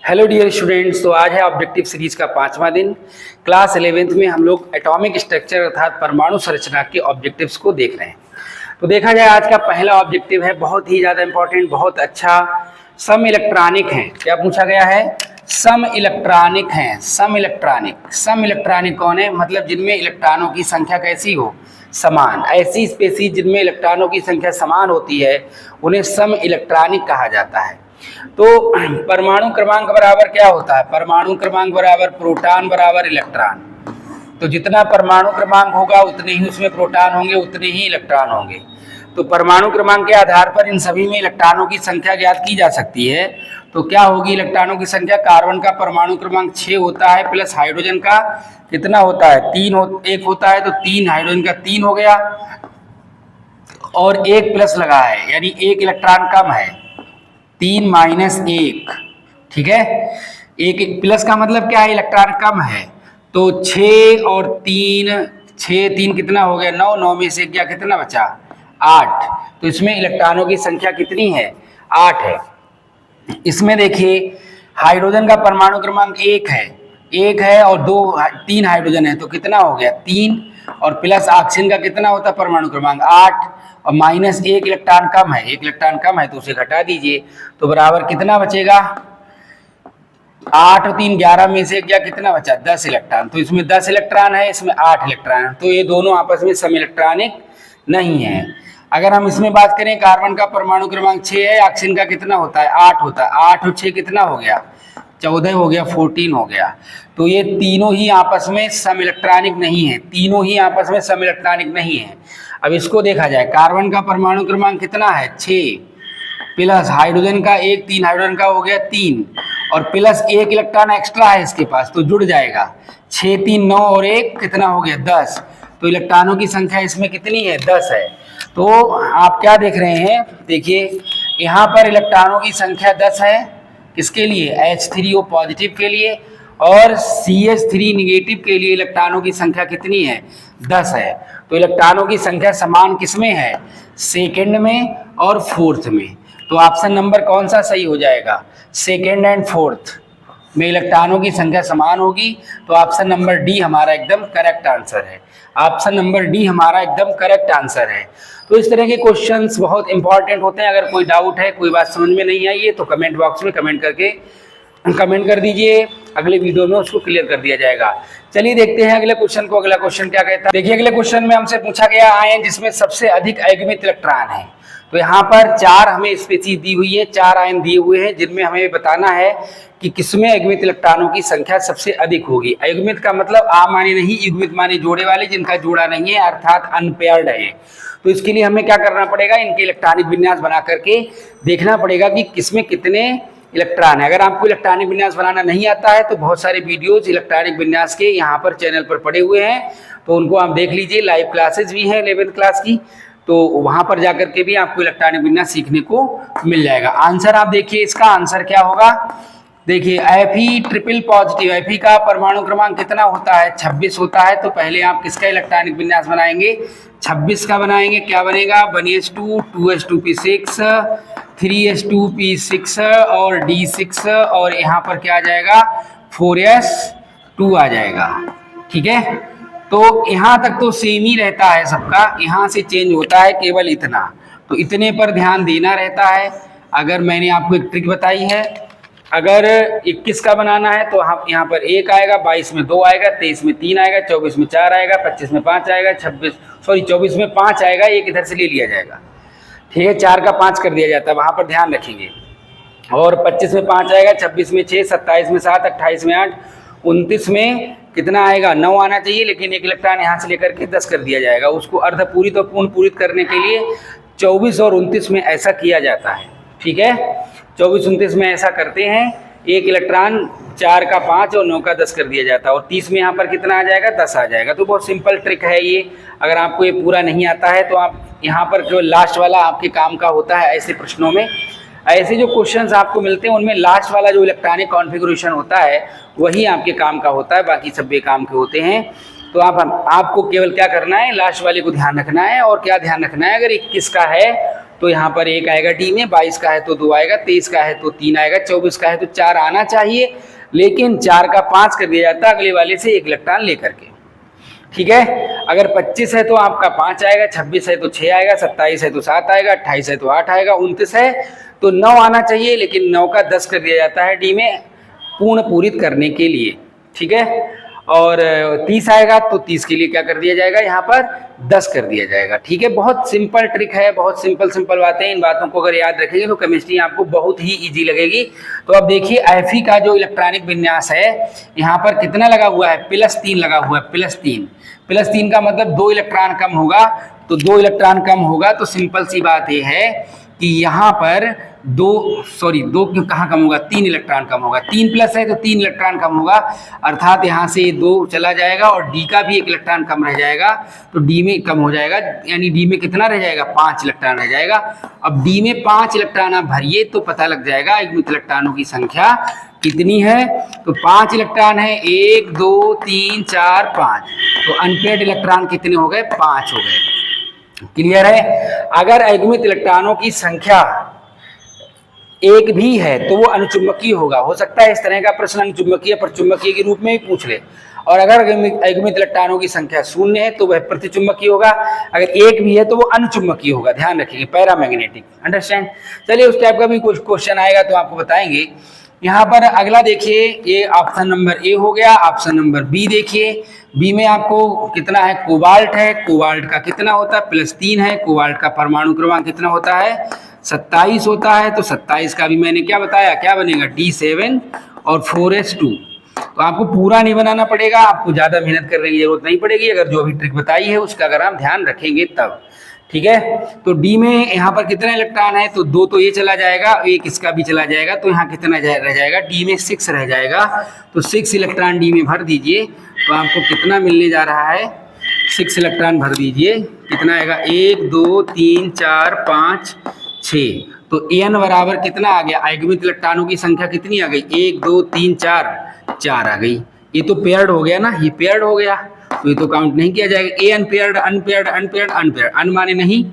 Hello dear students. तो आज है ऑब्जेक्टिव सीरीज का 5वां दिन। क्लास 11th में हम लोग एटॉमिक स्ट्रक्चर अर्थात परमाणु संरचना के ऑब्जेक्टिव्स को देख रहे हैं। तो देखा जाए आज का पहला ऑब्जेक्टिव है बहुत ही ज़्यादा इंपॉर्टेंट, बहुत अच्छा। सम इलेक्ट्रॉनिक हैं। क्या पूछा गया है? सम इलेक्ट्रॉनिक हैं। सम इलेक्ट्रॉनिक कौन है? मतलब जिनमें इलेक्ट्रॉनों की संख्या कैसी हो? समान। ऐसी स्पेसीज जिनमें इलेक्ट्रॉनों की संख्या समान होती है उन्हें सम इलेक्ट्रॉनिक कहा जाता है। तो परमाणु क्रमांक बराबर क्या होता है? परमाणु क्रमांक बराबर प्रोटॉन बराबर इलेक्ट्रॉन। तो जितना परमाणु क्रमांक होगा उतने ही उसमें प्रोटॉन होंगे, उतने ही इलेक्ट्रॉन होंगे। तो परमाणु क्रमांक के आधार पर इन सभी में इलेक्ट्रॉनों की संख्या ज्ञात की जा सकती है। तो क्या होगी इलेक्ट्रॉनों की संख्या? कार्बन का परमाणु क्रमांक 6 होता है, प्लस हाइड्रोजन का कितना होता है? 1 होता है। तो 3 हाइड्रोजन का 3 हो गया और 1 प्लस लगा है, यानी 1 इलेक्ट्रॉन कम है। 3 माइनस 1, ठीक है। 1 प्लस का मतलब क्या है? इलेक्ट्रॉन कम है। तो 6 और 3 कितना हो गया? 9। 9 में से क्या कितना बचा? 8। तो इसमें इलेक्ट्रॉनों की संख्या कितनी है? 8 है। इसमें देखिए हाइड्रोजन का परमाणु क्रमांक 1 है और 3 हाइड्रोजन है, तो कितना हो गया? 3। और प्लस ऑक्सीजन का कितना होता है परमाणु क्रमांक? 8 और माइनस 1 इलेक्ट्रॉन कम है। 1 इलेक्ट्रॉन कम है तो उसे घटा दीजिए, तो बराबर कितना बचेगा? 8 और 3 11 में से क्या कितना बचा? 10 इलेक्ट्रॉन। तो इसमें 10 इलेक्ट्रॉन है, इसमें 8 इलेक्ट्रॉन है। तो ये दोनों आपस में सम इलेक्ट्रॉनिक नहीं है। अगर हम इसमें बात करें, कार्बन का परमाणु क्रमांक 6 है, ऑक्सीजन का कितना होता है? 8 होता है। 8 और 6 कितना हो गया? 14 हो गया, 14 हो गया। तो ये तीनों ही आपस में सम इलेक्ट्रॉनिक नहीं है। तीनों ही आपस में सम इलेक्ट्रॉनिक नहीं है। अब इसको देखा जाए, कार्बन का परमाणु क्रमांक कितना है? 6 प्लस हाइड्रोजन का 1, 3 हाइड्रोजन का हो गया 3 और प्लस 1 इलेक्ट्रॉन एक्स्ट्रा है इसके पास, तो जुड़ जाएगा। 6 3 9 और 1 कितना हो गया? 10। तो इलेक्ट्रॉनों की संख्या इसमें कितनी है? 10 है। तो आप क्या देख रहे हैं? देखिए यहाँ पर इलेक्ट्रॉनों की संख्या 10 है। किसके लिए? H3O पॉजिटिव के लिए। और CH3 निगेटिव के लिए इलेक्ट्रॉनों की संख्या कितनी है? 10 है। तो इलेक्ट्रॉनों की संख्या समान किसमें है? सेकेंड में और फोर्थ में। तो ऑप्शन नंबर कौन सा सही हो जाएगा? सेकेंड एंड फोर्थ में इलेक्ट्रॉनों की संख्या समान होगी। तो ऑप्शन नंबर डी हमारा एकदम करेक्ट आंसर है। ऑप्शन नंबर डी हमारा एकदम करेक्ट आंसर है। तो इस तरह के क्वेश्चंस बहुत इंपॉर्टेंट होते हैं। अगर कोई डाउट है, कोई बात समझ में नहीं आई है, तो कमेंट बॉक्स में कमेंट कर दीजिए। अगले वीडियो में उसको क्लियर कर दिया जाएगा। चलिए देखते हैं अगले क्वेश्चन को। अगला क्वेश्चन क्या कहता है? देखिए अगले क्वेश्चन में हमसे पूछा गया आयन जिसमें सबसे अधिक अयुग्मित इलेक्ट्रॉन है। तो यहाँ पर 4 हमें स्पीशीज दी हुई है, 4 आयन दिए हुए हैं, जिनमें हमें बताना है कि किसमें अयुग्मित इलेक्ट्रॉनों की संख्या सबसे अधिक होगी। अयुग्मित का मतलब आ माने नहीं, युग्मित माने जोड़े वाले, जिनका जोड़ा नहीं है अर्थात अनपेयर्ड है। तो इसके लिए हमें क्या करना पड़ेगा? इनके इलेक्ट्रॉनिक विन्यास बना करके देखना पड़ेगा कि किसमें कितने इलेक्ट्रॉन है। अगर आपको इलेक्ट्रॉनिक विन्यास बनाना नहीं आता है तो बहुत सारे वीडियोज इलेक्ट्रॉनिक विन्यास के यहाँ पर चैनल पर पड़े हुए हैं, तो उनको आप देख लीजिए। लाइव क्लासेस भी हैं 11th क्लास की, तो वहाँ पर जाकर के भी आपको इलेक्ट्रॉनिक विन्यास सीखने को मिल जाएगा। आंसर आप देखिए, इसका आंसर क्या होगा? देखिए Fe ट्रिपल पॉजिटिव, Fe का परमाणु क्रमांक कितना होता है? 26 होता है। तो पहले आप किसका इलेक्ट्रॉनिक विन्यास बनाएंगे? 26 का बनाएंगे। क्या बनेगा? 1s2 2s2p6 3s2p6 और d6 और यहाँ पर क्या आ जाएगा? 4s2 आ जाएगा। ठीक है, तो यहाँ तक तो सेम ही रहता है सबका। यहाँ से चेंज होता है केवल इतना, तो इतने पर ध्यान देना रहता है। अगर मैंने आपको एक ट्रिक बताई है, अगर 21 का बनाना है तो यहाँ पर 1 आएगा, 22 में 2 आएगा, 23 में 3 आएगा, 24 में 4 आएगा, 25 में 5 आएगा, 24 में 5 आएगा, एक इधर से ले लिया जाएगा। ठीक है, 4 का 5 कर दिया जाता है, वहाँ पर ध्यान रखेंगे। और 25 में 5 आएगा, 26 में 6, 27 में 7, 28 में 8, 29 में कितना आएगा? 9 आना चाहिए, लेकिन एक इलेक्ट्रॉन यहाँ से लेकर के 10 कर दिया जाएगा। उसको अर्धपूरित और पूर्ण पूरित करने के लिए 24 और 29 में ऐसा किया जाता है। ठीक है, 24 29 में ऐसा करते हैं। एक इलेक्ट्रॉन 4 का 5 और 9 का 10 कर दिया जाता है, और 30 में यहाँ पर कितना आ जाएगा? 10 आ जाएगा। तो बहुत सिंपल ट्रिक है ये। अगर आपको ये पूरा नहीं आता है तो आप यहाँ पर केवल लास्ट वाला आपके काम का होता है। ऐसे प्रश्नों में, ऐसे जो क्वेश्चंस आपको मिलते हैं उनमें लास्ट वाला जो इलेक्ट्रॉनिक कॉन्फ़िगरेशन होता है वही आपके काम का होता है, बाकी सब बेकाम के होते हैं। तो आपको केवल क्या करना है? लास्ट वाले को ध्यान रखना है। और क्या ध्यान रखना है? अगर 21 का है तो यहाँ पर 1 आएगा डी में, 22 का है तो 2 आएगा, 23 का है तो 3 आएगा, 24 का है तो 4 आना चाहिए, लेकिन 4 का 5 कर दिया जाता है अगले वाले से 1 इलेक्ट्रॉन लेकर के। ठीक है, अगर 25 है तो आपका 5 आएगा, 26 है तो 6 आएगा, 27 है तो 7 आएगा, 28 है तो 8 आएगा, 29 है तो 9 आना चाहिए, लेकिन 9 का 10 कर दिया जाता है डी में पूरित करने के लिए। ठीक है, और 30 आएगा तो 30 के लिए क्या कर दिया जाएगा, यहाँ पर 10 कर दिया जाएगा। ठीक है, बहुत सिंपल ट्रिक है, बहुत सिंपल बातें। इन बातों को अगर याद रखेंगे तो केमिस्ट्री आपको बहुत ही इजी लगेगी। तो अब देखिए Fe का जो इलेक्ट्रॉनिक विन्यास है यहाँ पर कितना लगा हुआ है, +3 लगा हुआ है, +3 का मतलब 2 इलेक्ट्रॉन कम होगा। तो 2 इलेक्ट्रॉन कम होगा तो सिंपल सी बात यह है कि यहाँ पर 2 कहाँ कम होगा, 3 इलेक्ट्रॉन कम होगा। 3 प्लस है तो 3 इलेक्ट्रॉन कम होगा, अर्थात यहाँ से 2 चला जाएगा और डी का भी 1 इलेक्ट्रॉन कम रह जाएगा, तो डी में कम हो जाएगा, यानी डी में कितना रह जाएगा, 5 इलेक्ट्रॉन रह जाएगा। अब डी में 5 इलेक्ट्रॉन आप भरिए तो पता लग जाएगा युग्मित इलेक्ट्रॉनों की संख्या कितनी है। तो 5 इलेक्ट्रॉन है, 1 2 3 4 5, तो अनपेयर्ड इलेक्ट्रॉन कितने हो गए, 5 हो गए। क्लियर है। अगर अयुग्मित इलेक्ट्रॉनों की संख्या 1 भी है तो वो अनुचुंबकीय होगा। हो सकता है इस तरह का प्रश्न अनुचुंबकीय परचुंबकीय के रूप में भी पूछ ले। और अगर अयुग्मित इलेक्ट्रॉनों की संख्या 0 है तो वह प्रतिचुंबकीय होगा, अगर 1 भी है तो वो अनुचुंबकीय होगा। ध्यान रखिए, पैरामैग्नेटिक। अंडरस्टैंड। चलिए उस टाइप का भी कुछ क्वेश्चन आएगा तो आपको बताएंगे। यहाँ पर अगला देखिए, ये ऑप्शन नंबर ए हो गया। ऑप्शन नंबर बी देखिए, बी में आपको कितना है, कोबाल्ट है। कोबाल्ट का कितना होता है, +3 है। कोबाल्ट का परमाणु क्रमांक कितना होता है, 27 होता है। तो 27 का भी मैंने क्या बताया, क्या बनेगा, D7 और 4s2। तो आपको पूरा नहीं बनाना पड़ेगा, आपको ज़्यादा मेहनत करने की जरूरत नहीं पड़ेगी, अगर जो भी ट्रिक बताई है उसका अगर आप ध्यान रखेंगे तब। ठीक है, तो डी में यहाँ पर कितने इलेक्ट्रॉन है, तो 2 तो ये चला जाएगा, 1 इसका भी चला जाएगा, तो यहाँ कितना रह जाएगा, डी में 6 रह जाएगा। तो 6 इलेक्ट्रॉन डी में भर दीजिए तो आपको कितना मिलने जा रहा है, 6 इलेक्ट्रॉन भर दीजिए, कितना आएगा, 1 2 3 4 5 6। तो एन बराबर कितना आ गया, अयुग्मित इलेक्ट्रॉनों की संख्या कितनी आ गई, 1 2 3 4 आ गई। ये तो पेयर्ड हो गया ना, ये पेयर्ड हो गया, तो ये तो काउंट नहीं किया जाएगा। ए अनपेयर्ड, अनपेयर्ड, अनपेयर्ड, अनपेयर्ड। अन माने नहीं,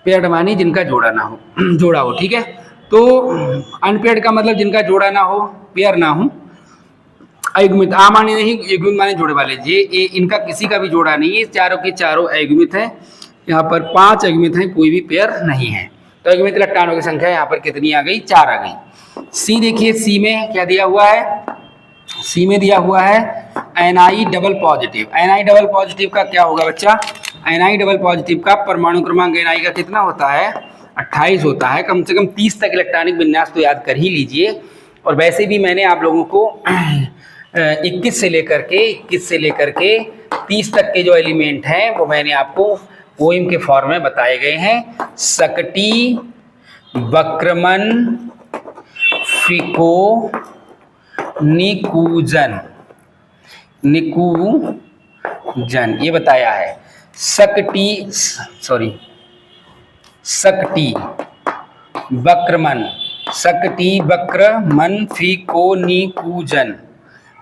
पेयर्ड माने जिनका जोड़ा ना हो, जोड़ा हो। ठीक है, तो अनपेयर्ड का मतलब जिनका जोड़ा ना हो, पेयर ना हो। अयुग्मित, आ माने नहीं, युग्मित माने जोड़े वाले। ये इनका किसी का भी जोड़ा नहीं है, चारों के चारों अयुग्मित है। यहाँ पर 5 अयुग्मित हैं, कोई भी पेयर नहीं है। तो अयुग्मित इलेक्ट्रॉनों की संख्या यहाँ पर कितनी आ गई, 4 आ गई। सी देखिए, सी में क्या दिया हुआ है, सी में दिया हुआ है Ni double positive. Ni double positive का क्या होगा बच्चा, Ni डबल पॉजिटिव का परमाणु क्रमांक Ni का कितना होता है, 28 होता है। कम से कम 30 तक इलेक्ट्रॉनिक विन्यास तो याद कर ही लीजिए। और वैसे भी मैंने आप लोगों को 21 से लेकर के 30 तक के जो एलिमेंट हैं वो मैंने आपको पोएम के फॉर्म में बताए गए हैं। सकटी, वक्रमन, फिको, निकूजन, ये बताया है। सकटी, वक्रमन, फिको, निकूजन।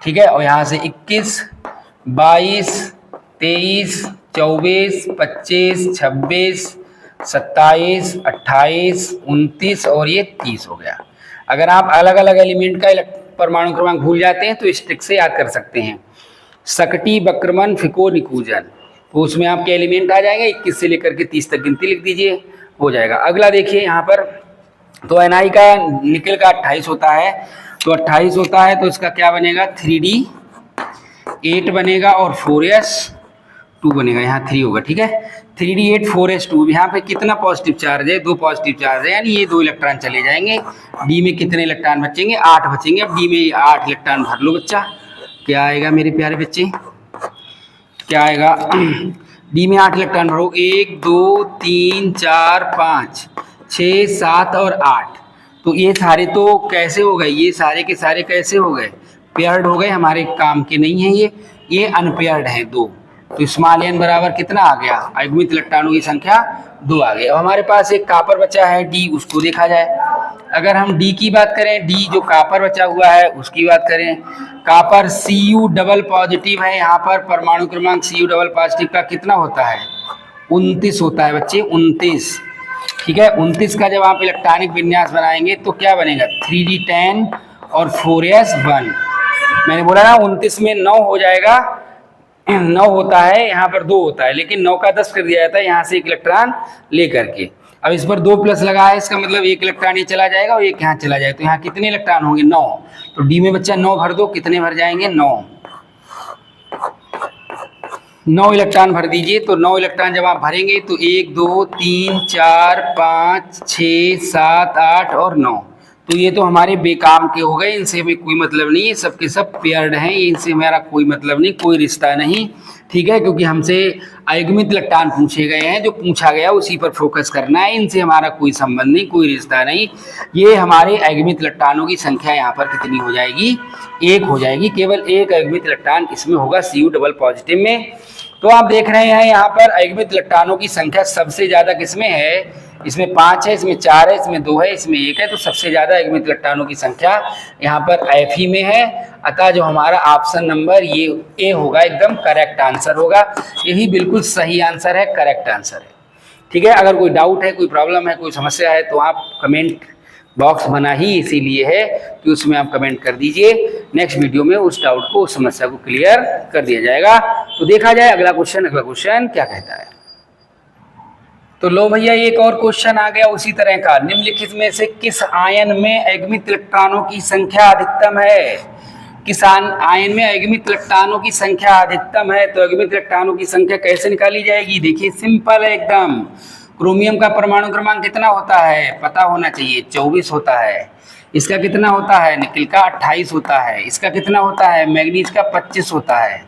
ठीक है, और यहाँ से 21, 22, 23, 24, 25, 26, 27, 28, 29 और ये 30 हो गया। अगर आप अलग अलग एलिमेंट का परमाणु क्रमांक भूल जाते हैं तो इस ट्रिक से याद कर सकते हैं। सकटी, वक्रमन, फिको, निकूजन, तो उसमें आपके एलिमेंट आ जाएंगे। 21 से लेकर के 30 तक गिनती लिख दीजिए, हो जाएगा। अगला देखिए यहाँ पर, तो Ni का निकल का 28 होता है, तो 28 होता है तो इसका क्या बनेगा, 3D8 बनेगा और 4s2 बनेगा। यहाँ 3 होगा। ठीक है, 3D8 4s2। यहाँ पे कितना पॉजिटिव चार्ज है, 2 पॉजिटिव चार्ज है, यानी ये 2 इलेक्ट्रॉन चले जाएंगे। डी में कितने इलेक्ट्रॉन बचेंगे, 8 बचेंगे। अब डी में 8 इलेक्ट्रॉन भर लो बच्चा, क्या आएगा मेरे प्यारे बच्चे, क्या आएगा, डी में 8 इलेक्ट्रॉन भरो, 1 2 3 4 5 6 7 और 8। तो ये सारे तो कैसे हो गए, ये सारे के सारे कैसे हो गए, पेयर्ड हो गए, हमारे काम के नहीं है ये अनपेयर्ड है 2। तो स्मॉल n बराबर कितना आ गया, अयुग्मित इलेक्ट्रॉनों की संख्या 2 आ गई। अब हमारे पास एक कॉपर बचा है D, उसको देखा जाए। अगर हम D की बात करें, D जो कॉपर बचा हुआ है उसकी बात करें, कॉपर Cu डबल पॉजिटिव है। यहाँ पर परमाणु क्रमांक Cu डबल पॉजिटिव का कितना होता है, 29 होता है बच्चे, 29। ठीक है। 29 का जब आप इलेक्ट्रॉनिक विन्यास बनाएंगे तो क्या बनेगा, 3d10 और 4s1। मैंने बोला ना 29 में 9 हो जाएगा, 9 होता है, यहाँ पर 2 होता है, लेकिन 9 का 10 कर दिया जाता है यहाँ से एक इलेक्ट्रॉन लेकर के। अब इस पर 2 प्लस लगा है, इसका मतलब एक इलेक्ट्रॉन ये चला जाएगा और एक यहाँ चला जाएगा, तो यहाँ कितने इलेक्ट्रॉन होंगे, 9। तो डी में बच्चा 9 भर दो, कितने भर जाएंगे, 9 इलेक्ट्रॉन भर दीजिए। तो 9 इलेक्ट्रॉन जब आप भरेंगे तो 1 2 3 4 5 6 7 8 और 9, तो ये तो हमारे बेकाम के हो गए, इनसे हमें कोई मतलब नहीं है, सबके सब पेयर्ड हैं, इनसे हमारा कोई मतलब नहीं, कोई रिश्ता नहीं, ठीक है, क्योंकि हमसे अयुग्मित इलेक्ट्रॉन पूछे गए हैं, जो पूछा गया उसी पर फोकस करना है, इनसे हमारा कोई संबंध नहीं, कोई रिश्ता नहीं। ये हमारे अयुग्मित इलेक्ट्रॉनों की संख्या यहाँ पर कितनी हो जाएगी, 1 हो जाएगी, केवल एक अयुग्मित इलेक्ट्रॉन इसमें होगा Cu डबल पॉजिटिव में। तो आप देख रहे हैं यहाँ पर अयुग्मित इलेक्ट्रॉनों की संख्या सबसे ज्यादा किसमें है, इसमें 5 है, इसमें 4 है, इसमें 2 है, इसमें 1 है, तो सबसे ज्यादा अयुग्मित इलेक्ट्रॉनों की संख्या यहाँ पर Fe में है। अतः जो हमारा ऑप्शन नंबर ये ए होगा, एकदम करेक्ट आंसर होगा, यही बिल्कुल सही आंसर है, करेक्ट आंसर है, ठीक है। अगर कोई डाउट है, कोई प्रॉब्लम है, कोई समस्या है तो आप कमेंट बॉक्स बना ही इसीलिए है कि उसमें आप कमेंट कर दीजिए, नेक्स्ट वीडियो में उस डाउट को, उस समस्या को क्लियर कर दिया जाएगा। तो देखा जाए अगला क्वेश्चन क्या कहता है। तो लो भैया एक और क्वेश्चन आ गया उसी तरह का, निम्नलिखित में से किस आयन में अयुग्मित इलेक्ट्रॉनों की संख्या अधिकतम है, किस आयन में अयुग्मित इलेक्ट्रॉनों की संख्या अधिकतम है। तो अयुग्मित इलेक्ट्रॉनों की संख्या कैसे निकाली जाएगी, देखिए सिंपल है एकदम। क्रोमियम का परमाणु क्रमांक कितना होता है, पता होना चाहिए, 24 होता है। इसका कितना होता है, निकिल का 28 होता है। इसका कितना होता है, मैग्नीज का 25 होता है।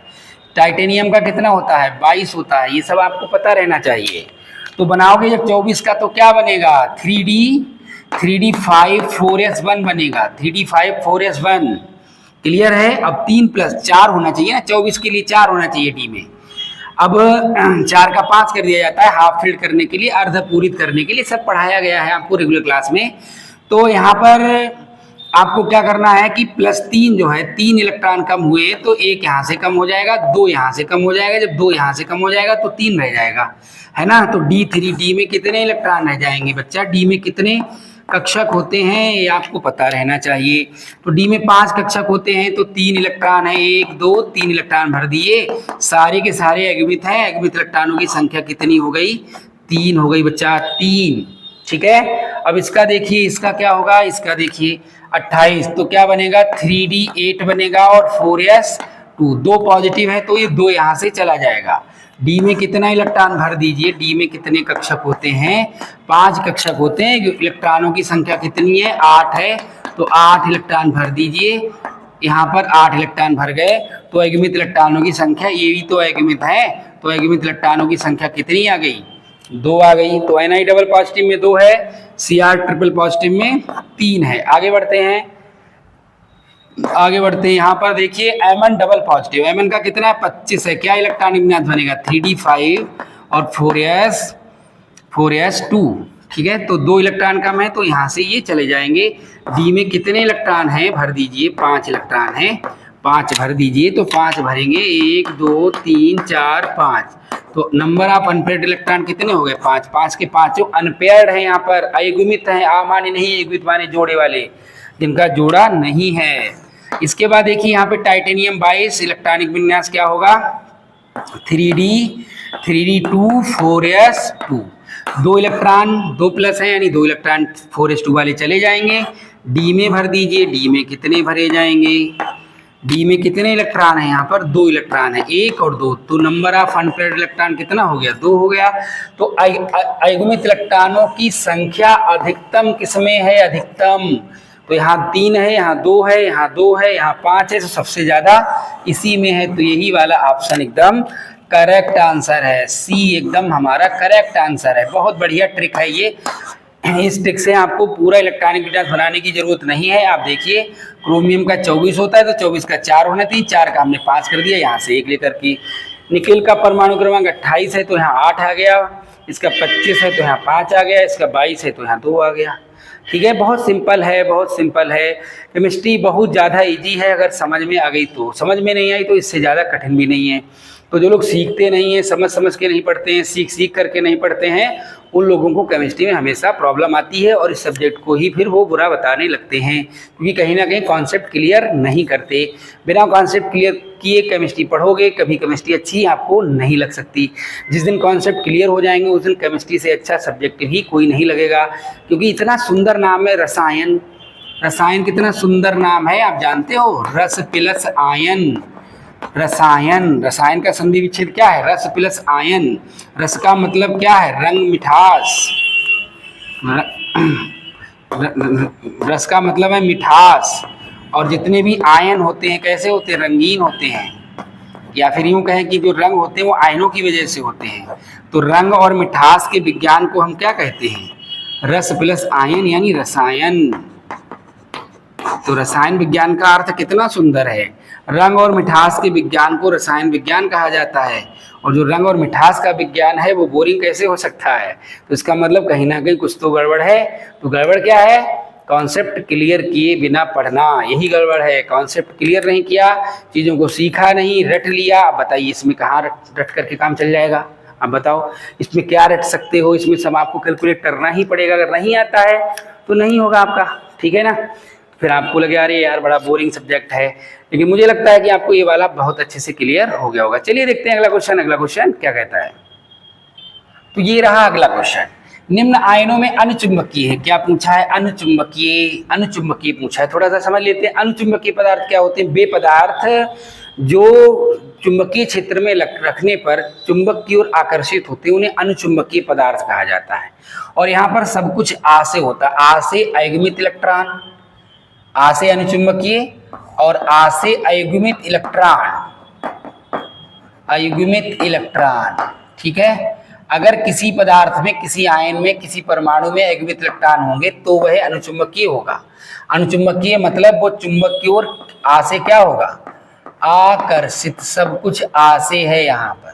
टाइटेनियम का कितना होता है, 22 होता है। ये सब आपको पता रहना चाहिए। तो बनाओगे जब 24 का तो क्या बनेगा, 3d5 4s1 बनेगा, 3d5 4s1। क्लियर है। अब 3 + 4 होना चाहिए ना, 24 के लिए 4 होना चाहिए डी में। अब 4 का 5 कर दिया जाता है हाफ फिल्ड करने के लिए, अर्ध पूरित करने के लिए, सब पढ़ाया गया है आपको रेगुलर क्लास में। तो यहाँ पर आपको क्या करना है कि +3 जो है, 3 इलेक्ट्रॉन कम हुए तो 1 यहाँ से कम हो जाएगा, 2 यहाँ से कम हो जाएगा, जब 2 यहाँ से कम हो जाएगा तो 3 रह जाएगा, है ना। तो D3 में कितने इलेक्ट्रॉन रह जाएंगे बच्चा, डी में कितने कक्षक होते हैं ये आपको पता रहना चाहिए। तो डी में 5 कक्षक होते हैं, तो 3 इलेक्ट्रॉन है, 1 2 3 इलेक्ट्रॉन भर दिए, सारे के सारे अयुग्मित हैं। अयुग्मित इलेक्ट्रॉनों की संख्या कितनी हो गई, 3 हो गई बच्चा, 3, ठीक है। अब इसका देखिए, इसका क्या होगा, इसका देखिए 28, तो क्या बनेगा, 3d8 बनेगा और 4s2, 2 पॉजिटिव है तो ये 2 यहाँ से चला जाएगा। डी में कितना इलेक्ट्रॉन भर दीजिए, डी में कितने कक्षक होते हैं, 5 कक्षक होते हैं। इलेक्ट्रॉनों की संख्या कितनी है, 8 है, तो 8 इलेक्ट्रॉन भर दीजिए, यहाँ पर 8 इलेक्ट्रॉन भर गए। तो अयुग्मित इलेक्ट्रॉनों की संख्या, ये भी तो अयुग्मित है, तो अयुग्मित इलेक्ट्रॉनों की संख्या कितनी आ गई, 2 आ गई। तो Ni डबल पॉजिटिव में 2 है, Cr ट्रिपल पॉजिटिव में 3 है। आगे बढ़ते हैं, यहाँ पर देखिए Mn डबल पॉजिटिव, Mn का कितना है, 25 है। क्या इलेक्ट्रॉनिक विन्यास बनेगा, 3d5 और 4s2, ठीक है। तो 2 इलेक्ट्रॉन कम है तो यहाँ से ये चले जाएंगे। डी में कितने इलेक्ट्रॉन हैं, भर दीजिए, 5 इलेक्ट्रॉन हैं, 5 भर दीजिए। तो 5 भरेंगे, 1 2 3 4 5, तो नंबर ऑफ अनपेयर्ड इलेक्ट्रॉन कितने हो गए, 5। 5 के 5 अनपेयर्ड है, यहाँ पर अयुग्मित है, अमान्य नहीं, अयुग्मित माने जोड़े वाले, जिनका जोड़ा नहीं है। इसके बाद देखिए यहाँ पे टाइटेनियम 22, इलेक्ट्रॉनिक विन्यास क्या होगा, 3d2 4s2, 2 इलेक्ट्रॉन 2 प्लस है, यानी 2 इलेक्ट्रॉन 4s2 वाले चले जाएंगे। डी में भर दीजिए, डी में कितने भरे जाएंगे, डी में कितने इलेक्ट्रॉन है, यहाँ पर 2 इलेक्ट्रॉन है, 1 और 2, तो नंबर ऑफ अनपेयर्ड इलेक्ट्रॉन कितना हो गया, 2 हो गया। तो अयुग्मित इलेक्ट्रॉनों की संख्या अधिकतम किसमें है, अधिकतम, तो यहाँ 3 है, यहाँ 2 है, यहाँ 2 है, यहाँ 5 है, तो सबसे ज्यादा इसी में है। तो यही वाला ऑप्शन एकदम करेक्ट आंसर है, सी एकदम हमारा करेक्ट आंसर है। बहुत बढ़िया ट्रिक है ये, इस ट्रिक से आपको पूरा इलेक्ट्रॉनिक विन्यास बनाने की जरूरत नहीं है। आप देखिए क्रोमियम का 24 होता है, तो 24 का 4 होना चाहिए, 4 का हमने 5 कर दिया, यहाँ से 1 लेकर के। निकिल का परमाणु क्रमांक 28 है तो यहाँ 8 आ गया, इसका 25 है तो यहाँ 5 आ गया, इसका 22 है तो यहाँ 2 आ गया, ठीक है। बहुत सिंपल है, बहुत सिंपल है। केमिस्ट्री बहुत ज़्यादा इजी है, अगर समझ में आ गई तो, समझ में नहीं आई तो इससे ज़्यादा कठिन भी नहीं है। तो जो लोग सीखते नहीं हैं, समझ समझ के नहीं पढ़ते हैं, सीख सीख करके नहीं पढ़ते हैं, उन लोगों को केमिस्ट्री में हमेशा प्रॉब्लम आती है और इस सब्जेक्ट को ही फिर वो बुरा बताने लगते हैं, क्योंकि कहीं ना कहीं कॉन्सेप्ट क्लियर नहीं करते। बिना कॉन्सेप्ट क्लियर किए केमिस्ट्री पढ़ोगे, कभी केमिस्ट्री अच्छी आपको नहीं लग सकती। जिस दिन कॉन्सेप्ट क्लियर हो जाएंगे उस दिन केमिस्ट्री से अच्छा सब्जेक्ट ही कोई नहीं लगेगा, क्योंकि इतना सुंदर नाम है रसायन। रसायन कितना सुंदर नाम है, आप जानते हो, रस प्लस आयन। रसायन, रसायन का संधि विच्छेद क्या है, रस प्लस आयन। रस का मतलब क्या है, रंग मिठास। रस का मतलब है मिठास, और जितने भी आयन होते हैं कैसे होते हैं, रंगीन होते हैं, या फिर यूं कहें कि जो रंग होते हैं वो आयनों की वजह से होते हैं। तो रंग और मिठास के विज्ञान को हम क्या कहते हैं, रस प्लस आयन यानी रसायन। तो रसायन विज्ञान का अर्थ कितना सुंदर है। रंग और मिठास के विज्ञान को रसायन विज्ञान कहा जाता है, और जो रंग और मिठास का विज्ञान है वो बोरिंग कैसे हो सकता है। तो इसका मतलब कहीं ना कहीं कुछ तो गड़बड़ है। तो गड़बड़ क्या है, कॉन्सेप्ट क्लियर किए बिना पढ़ना, यही गड़बड़ है। कॉन्सेप्ट क्लियर नहीं किया, चीज़ों को सीखा नहीं, रट लिया। अब बताइए इसमें कहाँ रट करके काम चल जाएगा। अब बताओ इसमें क्या रट सकते हो, इसमें सब आपको कैलकुलेट करना ही पड़ेगा। अगर नहीं आता है तो नहीं होगा आपका, ठीक है ना। फिर आपको लगे अरे यार बड़ा बोरिंग सब्जेक्ट है, लेकिन मुझे लगता है कि आपको ये वाला बहुत अच्छे से क्लियर हो गया होगा। चलिए देखते हैं अगला क्वेश्चन। अगला क्वेश्चन क्या कहता है, तो ये रहा अगला क्वेश्चन। निम्न आयनों में अनुचुंबकीय है, क्या पूछा है, अनुचुंबकीय। अनुचुंबकीय पूछा है, थोड़ा सा समझ लेते हैं। अनुचुंबकीय पदार्थ क्या होते हैं, वे पदार्थ जो चुंबकीय क्षेत्र में रखने पर चुंबक की ओर आकर्षित होते हैं, उन्हें अनुचुंबकीय पदार्थ कहा जाता है। और यहाँ पर सब कुछ आ से होता है। आ से अयुग्मित इलेक्ट्रॉन, आ से अनुचुंबकीय, और आ से अयुग्मित इलेक्ट्रॉन, अयुग्मित इलेक्ट्रॉन, ठीक है। अगर किसी पदार्थ में, किसी आयन में, किसी परमाणु में अयुग्मित इलेक्ट्रॉन होंगे तो वह अनुचुंबकीय होगा। अनुचुंबकीय मतलब वो चुंबक की ओर आ से क्या होगा, आकर्षित। सब कुछ आ से है, यहाँ पर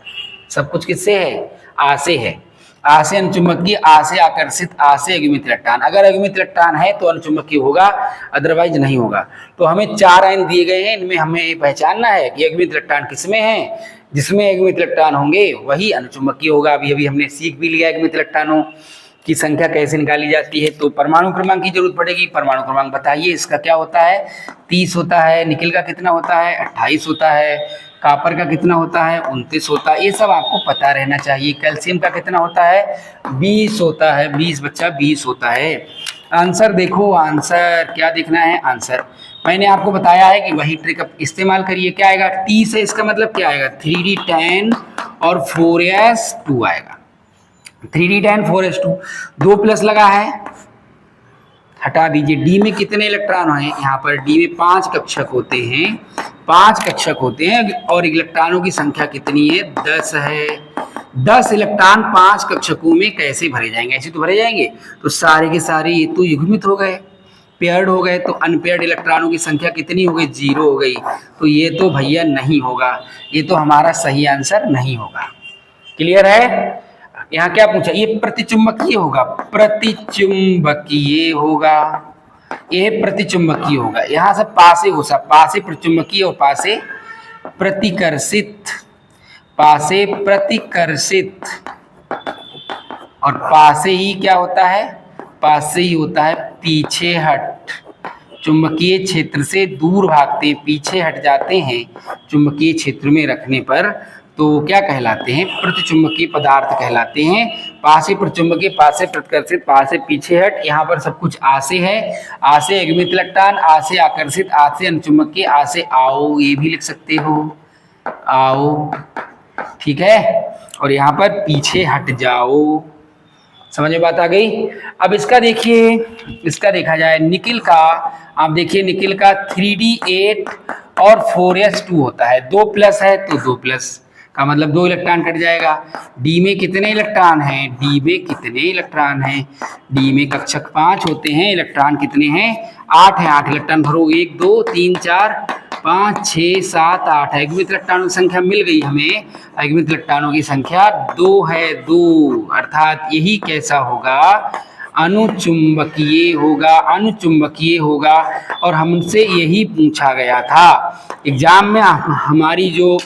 सब कुछ किससे है, आ से है। आ से अनुचुंबकीय, आ से आकर्षित, आ से अयुग्मित इलेक्ट्रॉन। अगर अयुग्मित इलेक्ट्रॉन है तो अनुचुंबकीय होगा, अदरवाइज नहीं होगा। तो हमें 4 आयन दिए गए हैं, इनमें हमें पहचानना है कि अयुग्मित इलेक्ट्रॉन किसमें है। जिसमें अयुग्मित इलेक्ट्रॉन होंगे वही अनुचुंबकीय होगा। अभी हमने सीख भी लिया अयुग्मित इलेक्ट्रॉनों की संख्या कैसे निकाली जाती है। तो परमाणु क्रमांक की जरूरत पड़ेगी। परमाणु क्रमांक बताइए, इसका क्या होता है, 30 होता है। निकिल का कितना होता है, 28 होता है। कॉपर का कितना होता है, 29 होता है। ये सब आपको पता रहना चाहिए। कैल्शियम का कितना होता है, 20 होता है। 20 बच्चा 20 होता है। आंसर देखो, आंसर क्या देखना है, आंसर मैंने आपको बताया है कि वही ट्रिक अब इस्तेमाल करिए। क्या आएगा, टी से इसका मतलब क्या आएगा, 3d10 और 4s2 आएगा। 3d10 4s2, 2 प्लस लगा है, हटा दीजिए। डी में कितने इलेक्ट्रॉन हैं, यहाँ पर डी में 5 कक्षक होते हैं। 5 कक्षक होते हैं और इलेक्ट्रॉनों की संख्या कितनी है, 10 है। 10 इलेक्ट्रॉन 5 कक्षकों में कैसे भरे जाएंगे, ऐसे तो भरे जाएंगे। तो सारे के सारे ये तो युग्मित हो गए, पेयर्ड हो गए। तो अनपेयर्ड इलेक्ट्रॉनों की संख्या कितनी हो गई, 0 हो गई। तो ये तो भैया नहीं होगा, ये तो हमारा सही आंसर नहीं होगा। क्लियर है। यहाँ क्या पूछा, ये प्रतिचुंबकीय होगा, प्रतिचुंबकीय होगा, ये प्रतिचुंबकीय होगा। यहाँ से पासे हो, सब पासे प्रतिचुंबकीय और पासे प्रतिकर्षित, पासे प्रतिकर्षित, और पासे ही क्या होता है, पासे ही होता है पीछे हट। चुंबकीय क्षेत्र से दूर भागते, पीछे हट जाते हैं चुंबकीय क्षेत्र में रखने पर, तो क्या कहलाते हैं, प्रतिचुंबकीय पदार्थ कहलाते हैं। पासे प्रतिचुंबकीय, पासे प्रतिकर्षित, पासे पीछे हट। यहाँ पर सब कुछ आ से है। आ से अयुग्मित इलेक्ट्रॉन, आ से आकर्षित, आ से अनुचुंबकीय, आ से आओ, ये भी लिख सकते हो, आओ, ठीक है। और यहाँ पर पीछे हट जाओ। समझ में बात आ गई। अब इसका देखिए, इसका देखा जाए निकिल का, आप देखिए निकिल का 3d8 और 4s2 होता है। 2 प्लस है तो 2 प्लस का मतलब 2 इलेक्ट्रॉन कट जाएगा। डी में कितने इलेक्ट्रॉन हैं, डी में कितने इलेक्ट्रॉन हैं, डी में कक्षक 5 होते हैं, इलेक्ट्रॉन कितने हैं, 8 हैं। 8 इलेक्ट्रॉन भरो, 1 2 3 4 5 6 7 8। अयुग्मित इलेक्ट्रॉनों की संख्या मिल गई हमें, अयुग्मित इलेक्ट्रॉनों की संख्या 2 है, 2। अर्थात यही कैसा होगा, अनुचुंबकीय होगा, अनुचुंबकीय होगा। और हमसे यही पूछा गया था एग्जाम में। हमारी जो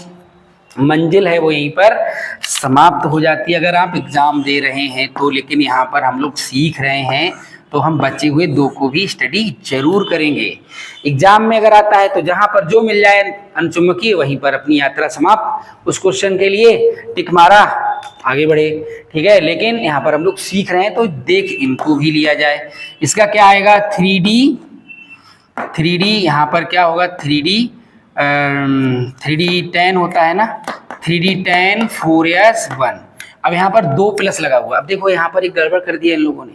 मंजिल है वो यहीं पर समाप्त हो जाती है अगर आप एग्ज़ाम दे रहे हैं तो। लेकिन यहाँ पर हम लोग सीख रहे हैं तो हम बचे हुए 2 को भी स्टडी जरूर करेंगे। एग्जाम में अगर आता है तो जहाँ पर जो मिल जाए अनुचुंबकीय वहीं पर अपनी यात्रा समाप्त, उस क्वेश्चन के लिए टिक मारा, आगे बढ़े, ठीक है। लेकिन यहाँ पर हम लोग सीख रहे हैं तो देख इनको भी लिया जाए। इसका क्या आएगा 3D यहाँ पर क्या होगा 3D 10 होता है ना, 3D 10 4S1। अब यहाँ पर 2 प्लस लगा हुआ। अब देखो यहाँ पर एक गड़बड़ कर दिया इन लोगों ने,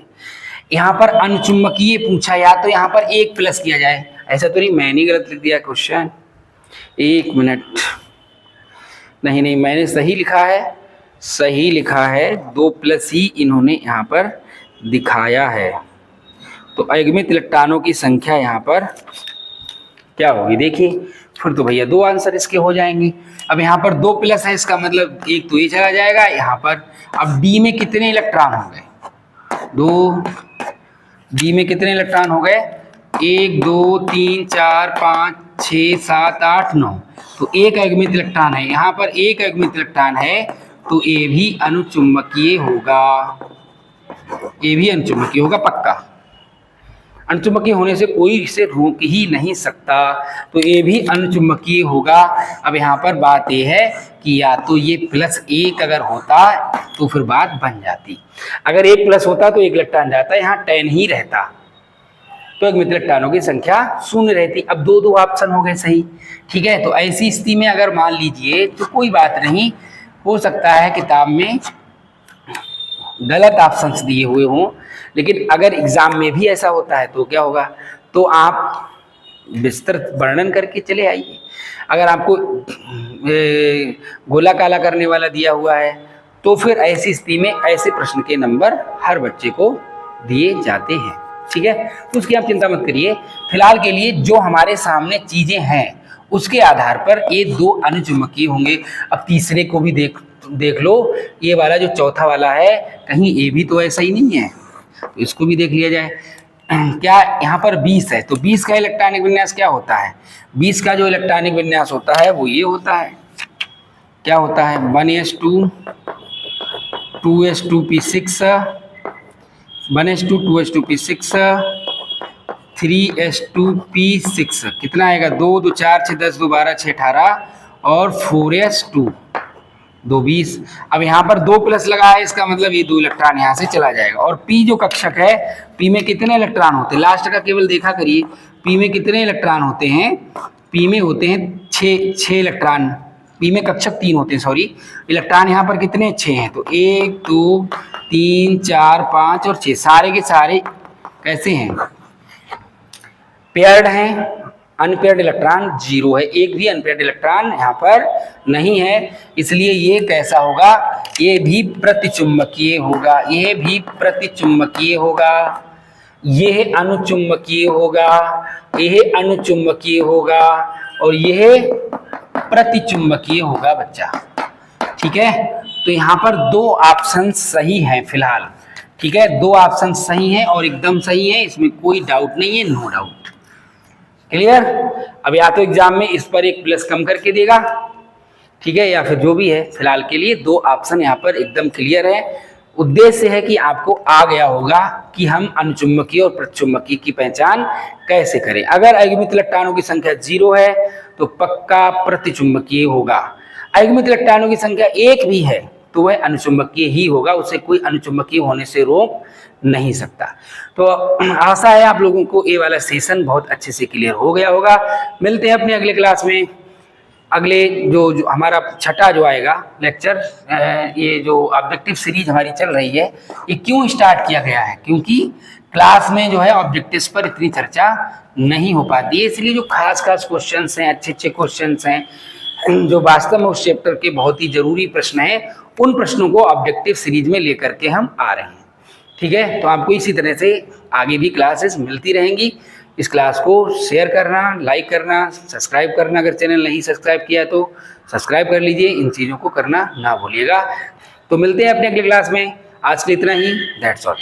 यहाँ पर अनुचुंबकीय पूछा, या तो यहाँ पर 1 प्लस किया जाए, ऐसा तो नहीं मैंने गलत लिख दिया क्वेश्चन, 1 मिनट, नहीं मैंने सही लिखा है, सही लिखा है, 2 प्लस ही इन्होंने यहाँ पर दिखाया है। तो अयुग्मित इलेक्ट्रॉनों की संख्या यहाँ पर क्या होगी देखिए, फिर तो भैया 2 आंसर इसके हो जाएंगे। अब यहाँ पर 2 प्लस है, इसका मतलब 1 तो ये चला जाएगा यहाँ पर। अब डी में कितने इलेक्ट्रॉन हो गए 2, डी में कितने इलेक्ट्रॉन हो गए 1 2 3 4 5 6 7 8 9, तो 1 अयुग्मित इलेक्ट्रॉन है यहाँ पर, 1 अयुग्मित इलेक्ट्रॉन है तो ये भी अनुचुंबकीय होगा, ये भी अनुचुंबकीय होगा पक्का। अनुचुंबकीय होने से कोई इसे रोक ही नहीं सकता, तो ये भी अनुचुंबकीय होगा। अब यहाँ पर बात ये है कि या तो ये +1 अगर होता तो फिर बात बन जाती, अगर 1 प्लस होता तो 1 इलेक्ट्रॉन जाता, यहाँ 10 ही रहता तो अयुग्मित इलेक्ट्रॉनों की संख्या 0 रहती। अब 2 ऑप्शन हो गए सही, ठीक है। तो ऐसी स्थिति में अगर मान लीजिए तो कोई बात नहीं, हो सकता है किताब में गलत ऑप्शंस दिए हुए हों, लेकिन अगर एग्जाम में भी ऐसा होता है तो क्या होगा, तो आप विस्तृत वर्णन करके चले आइए। अगर आपको गोला काला करने वाला दिया हुआ है तो फिर ऐसी स्थिति में ऐसे प्रश्न के नंबर हर बच्चे को दिए जाते हैं, ठीक है। तो उसकी आप चिंता मत करिए, फिलहाल के लिए जो हमारे सामने चीजें हैं उसके आधार पर ये 2 अनुचुंबकीय होंगे। अब तीसरे को भी देख लो, ये वाला जो चौथा वाला है कहीं ये भी तो ऐसा ही नहीं है, तो इसको भी देख लिया जाए। क्या यहाँ पर 20 है तो 20 का इलेक्ट्रॉनिक विन्यास क्या होता है, 20 का जो इलेक्ट्रॉनिक विन्यास होता है वो ये होता है, क्या होता है 1s2 2s2p6 1s2 2s2p6 3s2p6, कितना आएगा 2 2 4 6 10 2 12 6 18 और 4s2 2 20। अब यहाँ पर 2 प्लस लगा है, इसका मतलब ये 2 इलेक्ट्रॉन यहाँ से चला जाएगा। और P जो कक्षक है, P में कितने इलेक्ट्रॉन होते हैं, लास्ट का केवल देखा करिए, P में कितने इलेक्ट्रॉन होते हैं, P में होते हैं 6 इलेक्ट्रॉन, P में कक्षक 3 होते हैं, सॉरी इलेक्ट्रॉन यहाँ पर कितने 6 हैं, तो 1 2 3 4 5 और 6, सारे के सारे कैसे हैं पेयर्ड हैं। अनपेयर्ड इलेक्ट्रॉन 0 है, एक भी अनपेयर्ड इलेक्ट्रॉन यहाँ पर नहीं है, इसलिए ये कैसा होगा, ये भी प्रतिचुंबकीय होगा, ये भी प्रतिचुंबकीय होगा, यह अनुचुंबकीय होगा, यह अनुचुंबकीय होगा और यह प्रतिचुंबकीय होगा बच्चा, ठीक है। तो यहाँ पर 2 ऑप्शन सही हैं फिलहाल, ठीक है, 2 ऑप्शन सही हैं और एकदम सही है, इसमें कोई डाउट नहीं है, नो डाउट, क्लियर। अब या तो एग्जाम में इस पर 1 प्लस कम करके देगा, ठीक है, या फिर जो भी है, फिलहाल के लिए 2 ऑप्शन यहाँ पर एकदम क्लियर है। उद्देश्य है कि आपको आ गया होगा कि हम अनुचुंबकीय और प्रतिचुंबकीय की पहचान कैसे करें। अगर अयुग्मित इलेक्ट्रॉनों की संख्या 0 है तो पक्का प्रतिचुंबकीय होगा, अयुग्मित इलेक्ट्रॉनों की संख्या 1 भी है तो वह अनुचुंबकीय ही होगा, उसे कोई अनुचुंबकीय होने से रोक नहीं सकता। तो आशा है आप लोगों को ये वाला सेशन बहुत अच्छे से क्लियर हो गया होगा। मिलते हैं अपने अगले क्लास में, अगले जो हमारा छठा जो आएगा लेक्चर, ये जो ऑब्जेक्टिव सीरीज हमारी चल रही है, ये क्यों स्टार्ट किया गया है, क्योंकि क्लास में जो है ऑब्जेक्टिव्स पर इतनी चर्चा नहीं हो पाती है, इसलिए जो खास क्वेश्चंस हैं, अच्छे क्वेश्चंस हैं, जो वास्तव में उस चैप्टर के बहुत ही जरूरी प्रश्न हैं, उन प्रश्नों को ऑब्जेक्टिव सीरीज में लेकर के हम आ रहे हैं, ठीक है। तो आपको इसी तरह से आगे भी क्लासेस मिलती रहेंगी। इस क्लास को शेयर करना, लाइक करना, सब्सक्राइब करना, अगर चैनल नहीं सब्सक्राइब किया तो सब्सक्राइब कर लीजिए, इन चीज़ों को करना ना भूलिएगा। तो मिलते हैं अपने अगले क्लास में, आज के लिए इतना ही, दैट्स ऑल।